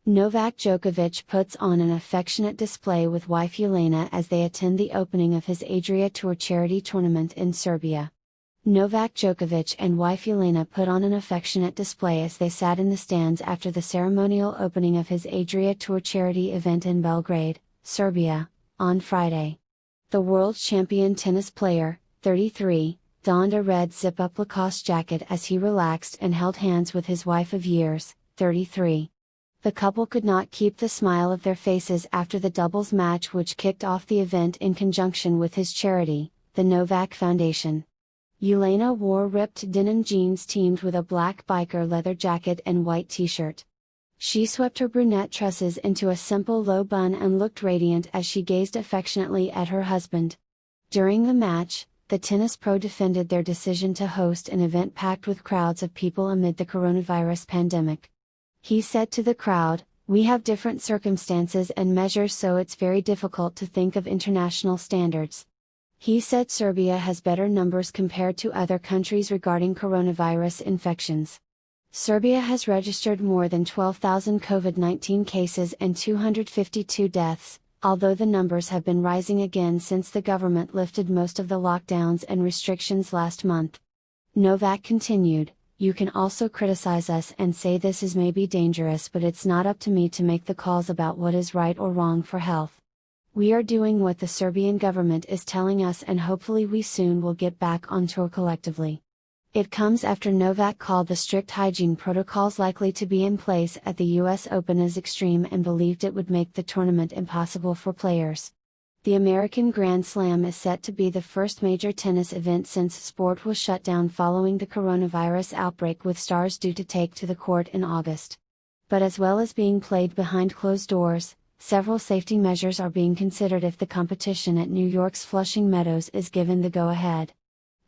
Novak Djokovic puts on an affectionate display with wife Jelena as they attend the opening of his Adria Tour charity tournament in Serbia. Novak Djokovic and wife Jelena put on an affectionate display as they sat in the stands after the ceremonial opening of his Adria Tour charity event in Belgrade, Serbia, on Friday. The world champion tennis player, 33, donned a red zip-up Lacoste jacket as he relaxed and held hands with his wife of years, 33. The couple could not keep the smile of their faces after the doubles match which kicked off the event in conjunction with his charity, the Novak Foundation. Jelena wore ripped denim jeans teamed with a black biker leather jacket and white t-shirt. She swept her brunette tresses into a simple low bun and looked radiant as she gazed affectionately at her husband. During the match, the tennis pro defended their decision to host an event packed with crowds of people amid the coronavirus pandemic. He said to the crowd, "We have different circumstances and measures, so it's very difficult to think of international standards." He said Serbia has better numbers compared to other countries regarding coronavirus infections. Serbia has registered more than 12,000 COVID-19 cases and 252 deaths, although the numbers have been rising again since the government lifted most of the lockdowns and restrictions last month. Novak continued, "You can also criticize us and say this is maybe dangerous, but it's not up to me to make the calls about what is right or wrong for health. We are doing what the Serbian government is telling us, and hopefully we soon will get back on tour collectively." It comes after Novak called the strict hygiene protocols likely to be in place at the US Open as extreme and believed it would make the tournament impossible for players. The American Grand Slam is set to be the first major tennis event since sport was shut down following the coronavirus outbreak, with stars due to take to the court in August. But as well as being played behind closed doors, several safety measures are being considered if the competition at New York's Flushing Meadows is given the go-ahead.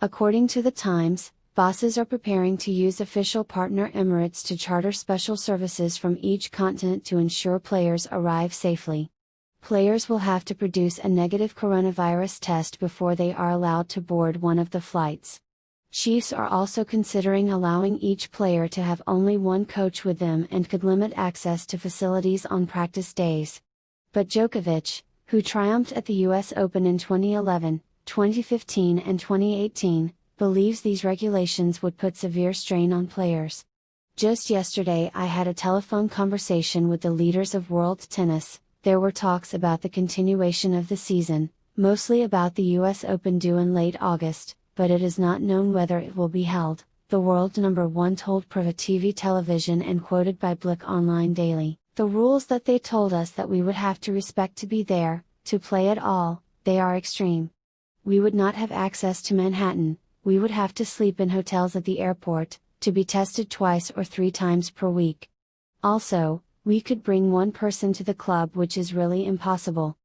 According to the Times, bosses are preparing to use official partner Emirates to charter special services from each continent to ensure players arrive safely. Players will have to produce a negative coronavirus test before they are allowed to board one of the flights. Chiefs are also considering allowing each player to have only one coach with them and could limit access to facilities on practice days. But Djokovic, who triumphed at the US Open in 2011, 2015 and 2018, believes these regulations would put severe strain on players. "Just yesterday I had a telephone conversation with the leaders of world tennis. There were talks about the continuation of the season, mostly about the US Open due in late August, but it is not known whether it will be held," the world number one told Priva TV television and quoted by Blick Online Daily. "The rules that they told us that we would have to respect to be there, to play at all, they are extreme. We would not have access to Manhattan, we would have to sleep in hotels at the airport, to be tested twice or 3 times per week. Also, we could bring one person to the club, which is really impossible.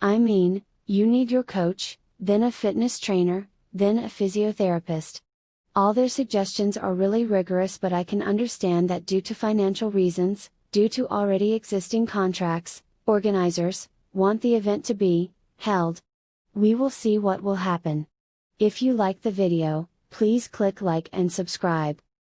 I mean, you need your coach, then a fitness trainer, then a physiotherapist. All their suggestions are really rigorous, but I can understand that due to financial reasons, due to already existing contracts, organizers want the event to be held. We will see what will happen." If you like the video, please click like and subscribe.